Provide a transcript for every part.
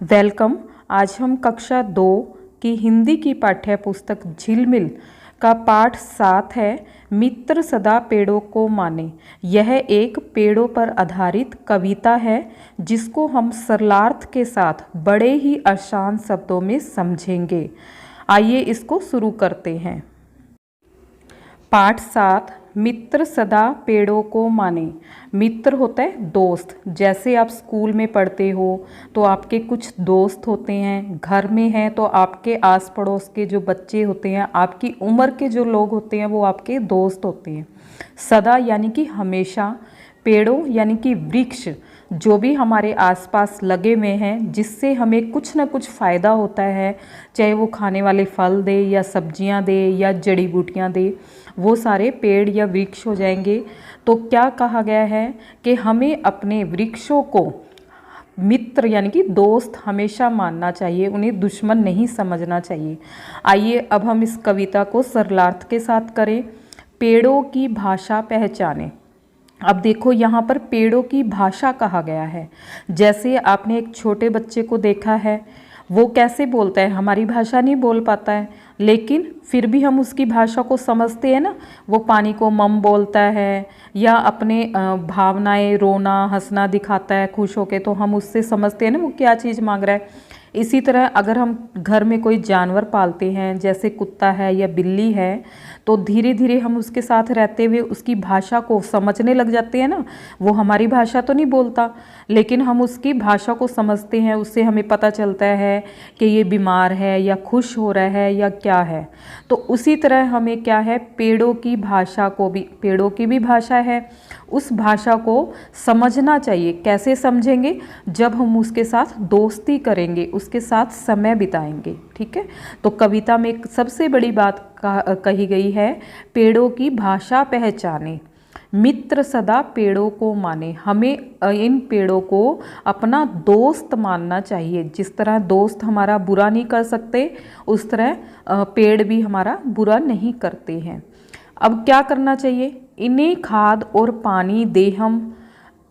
Welcome. आज हम कक्षा 2 की हिंदी की पाठ्य पुस्तक झिलमिल का पाठ 7 है, मित्र सदा पेड़ों को माने। यह एक पेड़ों पर आधारित कविता है जिसको हम सरलार्थ के साथ बड़े ही आसान शब्दों में समझेंगे। आइए इसको शुरू करते हैं। पाठ 7, मित्र सदा पेड़ों को माने। मित्र होता है दोस्त। जैसे आप स्कूल में पढ़ते हो तो आपके कुछ दोस्त होते हैं, घर में हैं तो आपके आस पड़ोस के जो बच्चे होते हैं, आपकी उम्र के जो लोग होते हैं वो आपके दोस्त होते हैं। सदा यानी कि हमेशा, पेड़ों यानी कि वृक्ष जो भी हमारे आसपास लगे हुए हैं जिससे हमें कुछ ना कुछ फ़ायदा होता है, चाहे वो खाने वाले फल दे या सब्जियां दे या जड़ी बूटियां दे, वो सारे पेड़ या वृक्ष हो जाएंगे। तो क्या कहा गया है कि हमें अपने वृक्षों को मित्र यानी कि दोस्त हमेशा मानना चाहिए, उन्हें दुश्मन नहीं समझना चाहिए। आइए अब हम इस कविता को सरलार्थ के साथ करें। पेड़ों की भाषा पहचाने। अब देखो यहाँ पर पेड़ों की भाषा कहा गया है। जैसे आपने एक छोटे बच्चे को देखा है, वो कैसे बोलता है, हमारी भाषा नहीं बोल पाता है, लेकिन फिर भी हम उसकी भाषा को समझते हैं ना। वो पानी को मम बोलता है या अपने भावनाएं, रोना हंसना दिखाता है खुश होके, तो हम उससे समझते हैं ना वो क्या चीज़ मांग रहा है। इसी तरह अगर हम घर में कोई जानवर पालते हैं, जैसे कुत्ता है या बिल्ली है, तो धीरे धीरे हम उसके साथ रहते हुए उसकी भाषा को समझने लग जाते हैं ना। वो हमारी भाषा तो नहीं बोलता, लेकिन हम उसकी भाषा को समझते हैं। उससे हमें पता चलता है कि ये बीमार है या खुश हो रहा है या क्या है। तो उसी तरह हमें क्या है, पेड़ों की भाषा को भी, पेड़ों की भी भाषा है, उस भाषा को समझना चाहिए। कैसे समझेंगे? जब हम उसके साथ दोस्ती करेंगे, उसके साथ समय बिताएंगे। ठीक है, तो कविता में एक सबसे बड़ी बात कही गई है, पेड़ों की भाषा पहचाने, मित्र सदा पेड़ों को माने। हमें इन पेड़ों को अपना दोस्त मानना चाहिए। जिस तरह दोस्त हमारा बुरा नहीं कर सकते, उस तरह पेड़ भी हमारा बुरा नहीं करते हैं। अब क्या करना चाहिए? इन्हें खाद और पानी दे हम,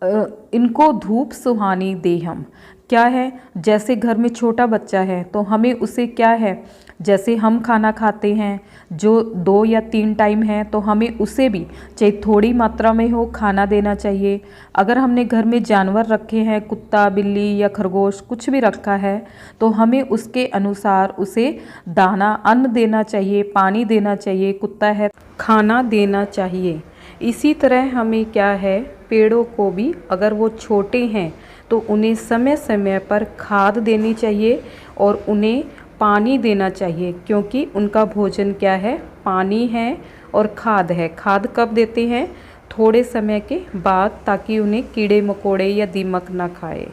इनको धूप सुहानी दे हम। क्या है, जैसे घर में छोटा बच्चा है तो हमें उसे क्या है, जैसे हम खाना खाते हैं जो 2 या 3 टाइम है, तो हमें उसे भी चाहे थोड़ी मात्रा में हो खाना देना चाहिए। अगर हमने घर में जानवर रखे हैं, कुत्ता बिल्ली या खरगोश कुछ भी रखा है, तो हमें उसके अनुसार उसे दाना अन्न देना चाहिए, पानी देना चाहिए। कुत्ता है खाना देना चाहिए। इसी तरह हमें क्या है, पेड़ों को भी अगर वो छोटे हैं तो उन्हें समय समय पर खाद देनी चाहिए और उन्हें पानी देना चाहिए, क्योंकि उनका भोजन क्या है, पानी है और खाद है। खाद कब देते हैं? थोड़े समय के बाद, ताकि उन्हें कीड़े मकोड़े या दीमक ना खाए,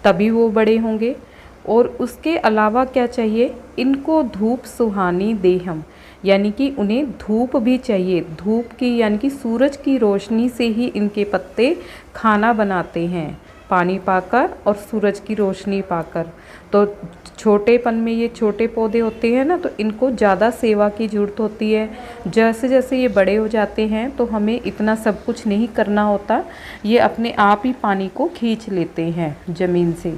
तभी वो बड़े होंगे। और उसके अलावा क्या चाहिए, इनको धूप सुहानी दे हम, यानी कि उन्हें धूप भी चाहिए। धूप की यानी कि सूरज की रोशनी से ही इनके पत्ते खाना बनाते हैं, पानी पाकर और सूरज की रोशनी पाकर। तो छोटेपन में ये छोटे पौधे होते हैं ना, तो इनको ज़्यादा सेवा की ज़रूरत होती है। जैसे जैसे ये बड़े हो जाते हैं तो हमें इतना सब कुछ नहीं करना होता, ये अपने आप ही पानी को खींच लेते हैं ज़मीन से।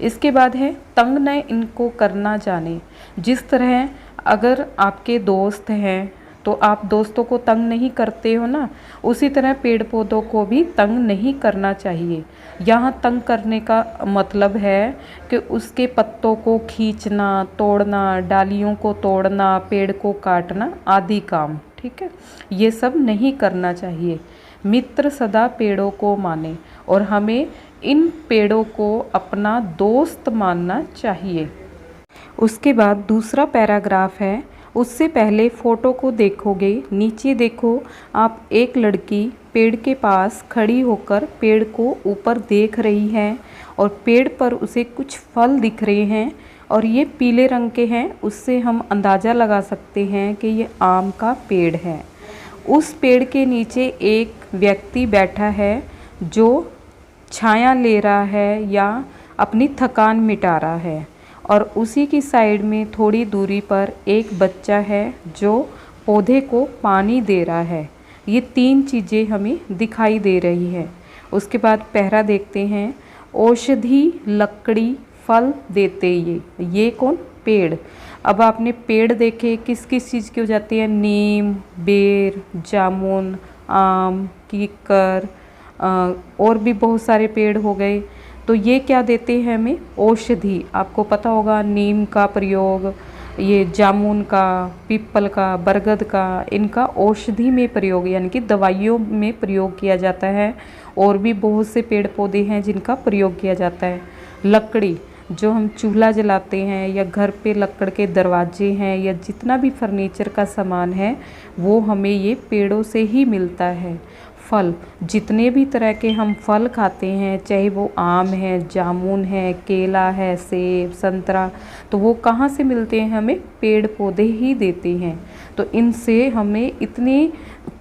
इसके बाद है, तंग न इनको करना जाने। जिस तरह अगर आपके दोस्त हैं तो आप दोस्तों को तंग नहीं करते हो ना, उसी तरह पेड़ पौधों को भी तंग नहीं करना चाहिए। यहाँ तंग करने का मतलब है कि उसके पत्तों को खींचना, तोड़ना, डालियों को तोड़ना, पेड़ को काटना आदि काम, ठीक है, ये सब नहीं करना चाहिए। मित्र सदा पेड़ों को माने, और हमें इन पेड़ों को अपना दोस्त मानना चाहिए। उसके बाद दूसरा पैराग्राफ है, उससे पहले फ़ोटो को देखोगे, नीचे देखो आप, एक लड़की पेड़ के पास खड़ी होकर पेड़ को ऊपर देख रही है और पेड़ पर उसे कुछ फल दिख रहे हैं और ये पीले रंग के हैं। उससे हम अंदाज़ा लगा सकते हैं कि ये आम का पेड़ है। उस पेड़ के नीचे एक व्यक्ति बैठा है जो छाया ले रहा है या अपनी थकान मिटा रहा है, और उसी की साइड में थोड़ी दूरी पर एक बच्चा है जो पौधे को पानी दे रहा है। ये 3 चीज़ें हमें दिखाई दे रही है। उसके बाद पहरा देखते हैं, औषधि, लकड़ी, फल देते ये कौन? पेड़। अब आपने पेड़ देखे किस किस चीज़ के हो जाते हैं? नीम, बेर, जामुन, आम, कीकर, और भी बहुत सारे पेड़ हो गए। तो ये क्या देते हैं हमें? औषधि। आपको पता होगा नीम का प्रयोग, ये जामुन का, पीपल का, बरगद का, इनका औषधि में प्रयोग यानी कि दवाइयों में प्रयोग किया जाता है। और भी बहुत से पेड़ पौधे हैं जिनका प्रयोग किया जाता है। लकड़ी, जो हम चूल्हा जलाते हैं या घर पे लकड़ के दरवाजे हैं या जितना भी फर्नीचर का सामान है वो हमें ये पेड़ों से ही मिलता है। फल, जितने भी तरह के हम फल खाते हैं, चाहे वो आम है, जामुन है, केला है, सेब, संतरा, तो वो कहाँ से मिलते हैं? हमें पेड़ पौधे ही देते हैं। तो इनसे हमें इतनी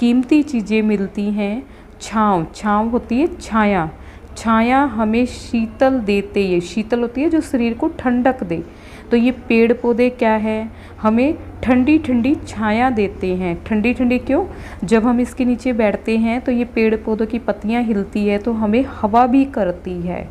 कीमती चीज़ें मिलती हैं। छाँव, छाँव होती है छाया, छाया हमें शीतल देते, ये शीतल होती है जो शरीर को ठंडक दे। तो ये पेड़ पौधे क्या है? हमें ठंडी ठंडी छाया देते हैं। ठंडी ठंडी क्यों? जब हम इसके नीचे बैठते हैं तो ये पेड़ पौधों की पत्तियां हिलती है तो हमें हवा भी करती है।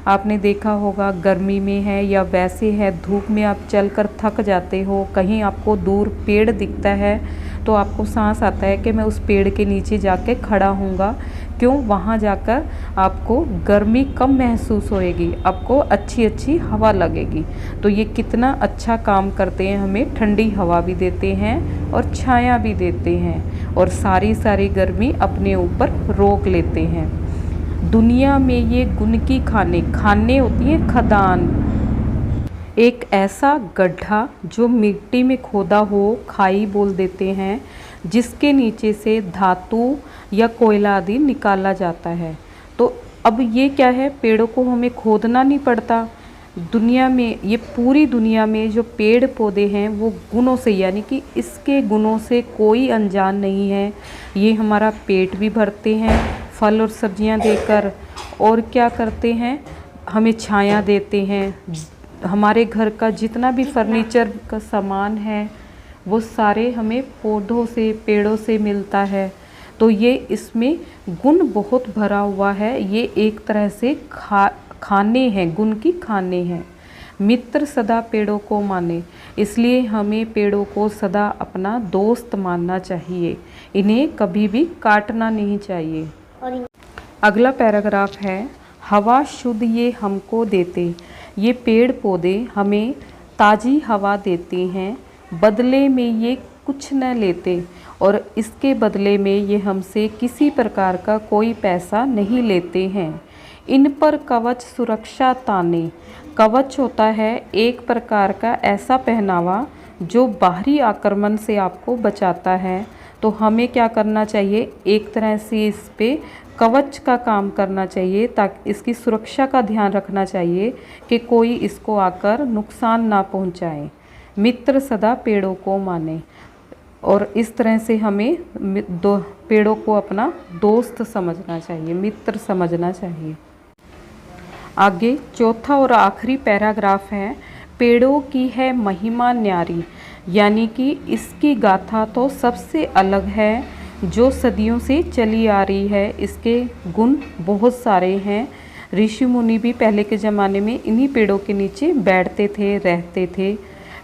आपने देखा होगा गर्मी में है या वैसे है धूप में आप चलकर थक जाते हो, कहीं आपको दूर पेड़ दिखता है तो आपको सांस आता है कि मैं उस पेड़ के नीचे जाके खड़ा हूँगा। क्यों? वहाँ जाकर आपको गर्मी कम महसूस होएगी, आपको अच्छी अच्छी हवा लगेगी। तो ये कितना अच्छा काम करते हैं, हमें ठंडी हवा भी देते हैं और छाया भी देते हैं और सारी सारी गर्मी अपने ऊपर रोक लेते हैं। दुनिया में ये गुण की खाने होती हैं खदान, एक ऐसा गड्ढा जो मिट्टी में खोदा हो, खाई बोल देते हैं, जिसके नीचे से धातु या कोयला आदि निकाला जाता है। तो अब ये क्या है? पेड़ों को हमें खोदना नहीं पड़ता। दुनिया में, ये पूरी दुनिया में जो पेड़ पौधे हैं वो गुणों से, यानी कि इसके गुणों से कोई अनजान नहीं है। ये हमारा पेट भी भरते हैं फल और सब्जियां देकर, और क्या करते हैं? हमें छाया देते हैं। हमारे घर का जितना भी फर्नीचर का सामान है वो सारे हमें पौधों से, पेड़ों से मिलता है। तो ये इसमें गुण बहुत भरा हुआ है। ये एक तरह से खाने हैं, गुण की खाने हैं। मित्र सदा पेड़ों को माने, इसलिए हमें पेड़ों को सदा अपना दोस्त मानना चाहिए, इन्हें कभी भी काटना नहीं चाहिए। अगला पैराग्राफ है, हवा शुद्ध ये हमको देते। ये पेड़ पौधे हमें ताज़ी हवा देते हैं, बदले में ये कुछ न लेते और इसके बदले में ये हमसे किसी प्रकार का कोई पैसा नहीं लेते हैं। इन पर कवच सुरक्षा ताने, कवच होता है एक प्रकार का ऐसा पहनावा जो बाहरी आक्रमण से आपको बचाता है। तो हमें क्या करना चाहिए? एक तरह से इस पे कवच का काम करना चाहिए, ताकि इसकी सुरक्षा का ध्यान रखना चाहिए कि कोई इसको आकर नुकसान ना पहुंचाए। मित्र सदा पेड़ों को माने, और इस तरह से हमें पेड़ों को अपना दोस्त समझना चाहिए, मित्र समझना चाहिए। आगे चौथा और आखिरी पैराग्राफ है, पेड़ों की है महिमा न्यारी, यानी कि इसकी गाथा तो सबसे अलग है जो सदियों से चली आ रही है। इसके गुण बहुत सारे हैं। ऋषि मुनि भी पहले के ज़माने में इन्हीं पेड़ों के नीचे बैठते थे, रहते थे।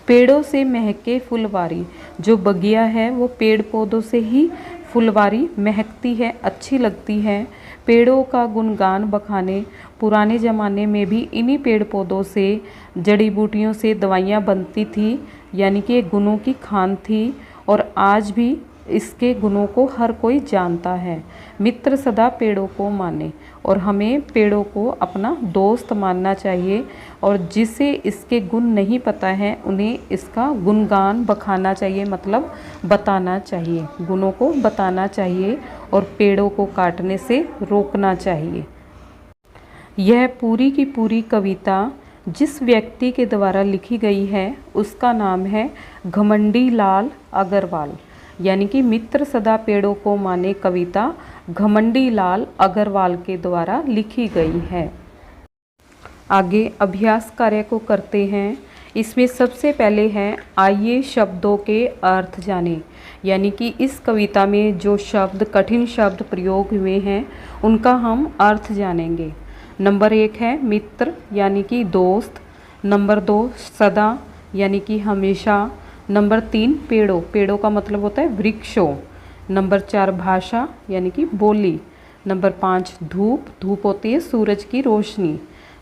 पेड़ों से महके फुलवारी, जो बगिया है वो पेड़ पौधों से ही फुलवारी महकती है, अच्छी लगती है। पेड़ों का गुणगान बखाने, पुराने ज़माने में भी इन्हीं पेड़ पौधों से, जड़ी बूटियों से दवाइयाँ बनती थी, यानी कि गुणों की खान थी, और आज भी इसके गुणों को हर कोई जानता है। मित्र सदा पेड़ों को माने, और हमें पेड़ों को अपना दोस्त मानना चाहिए, और जिसे इसके गुण नहीं पता है उन्हें इसका गुणगान बखाना चाहिए, मतलब बताना चाहिए, गुणों को बताना चाहिए और पेड़ों को काटने से रोकना चाहिए। यह पूरी की पूरी कविता जिस व्यक्ति के द्वारा लिखी गई है उसका नाम है घमंडी लाल अग्रवाल, यानी कि मित्र सदा पेड़ों को माने कविता घमंडी लाल अग्रवाल के द्वारा लिखी गई है। आगे अभ्यास कार्य को करते हैं। इसमें सबसे पहले है, आइए शब्दों के अर्थ जानें, यानी कि इस कविता में जो शब्द, कठिन शब्द प्रयोग हुए हैं उनका हम अर्थ जानेंगे। नंबर 1 है मित्र, यानी कि दोस्त। नंबर 2 सदा यानी कि हमेशा। नंबर 3 पेड़ों, पेड़ों का मतलब होता है वृक्षों। नंबर 4 भाषा यानी कि बोली। नंबर 5 धूप, धूप होती है सूरज की रोशनी।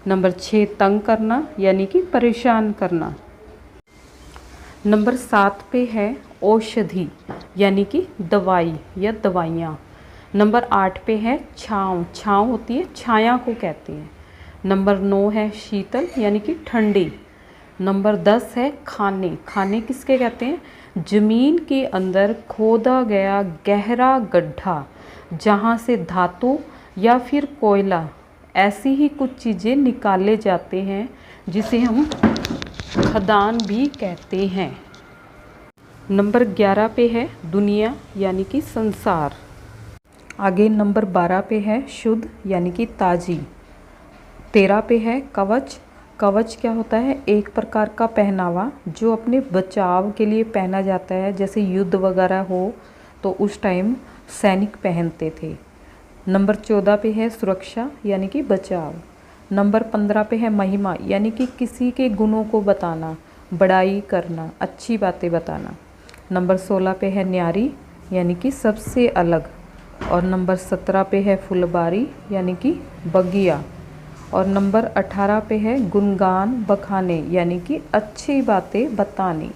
नंबर 6 तंग करना यानी कि परेशान करना। नंबर 7 पे है औषधि यानी कि दवाई या दवाइयाँ। नंबर 8 पे है छाँव, छाँव होती है छाया को कहते हैं। नंबर 9 है शीतल यानी कि ठंडी। नंबर 10 है खाने, खाने किसके कहते हैं? जमीन के अंदर खोदा गया गहरा गड्ढा जहाँ से धातु या फिर कोयला ऐसी ही कुछ चीज़ें निकाले जाते हैं जिसे हम खदान भी कहते हैं। नंबर 11 पे है दुनिया यानी कि संसार। आगे नंबर 12 पे है शुद्ध यानी कि ताज़ी। 13 पे है कवच, कवच क्या होता है? एक प्रकार का पहनावा जो अपने बचाव के लिए पहना जाता है, जैसे युद्ध वगैरह हो तो उस टाइम सैनिक पहनते थे। नंबर 14 पे है सुरक्षा यानी कि बचाव। नंबर 15 पे है महिमा यानी कि किसी के गुणों को बताना, बड़ाई करना, अच्छी बातें बताना। नंबर 16 पे है न्यारी यानी कि सबसे अलग। और नंबर 17 पे है फुलबारी यानी कि बगिया। और नंबर 18 पे है गुणगान बखाने यानी कि अच्छी बातें बतानी।